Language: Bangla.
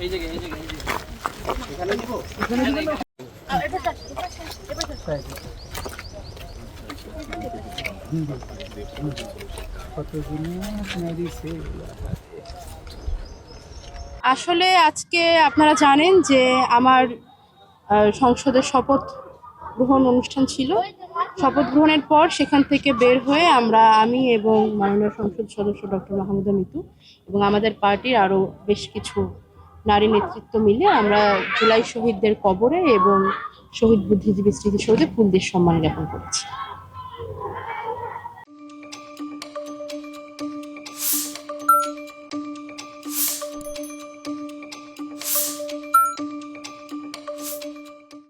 এই জায়গায় এখানে দিব আসলে আজকে আপনারা জানেন যে আমার সংসদের শপথ গ্রহণ অনুষ্ঠান ছিল। শপথ গ্রহণের পর সেখান থেকে বের হয়ে আমি এবং মাননীয় সংসদ সদস্য ডক্টর মাহমুদা মিতু এবং আমাদের পার্টির আরো বেশ কিছু নারী নেতৃত্ব মিলে আমরা জুলাই শহীদদের কবরে এবং শহীদ বুদ্ধিজীবী স্মৃতিসৌধে ফুল দিয়ে সম্মান জ্ঞাপন করেছি।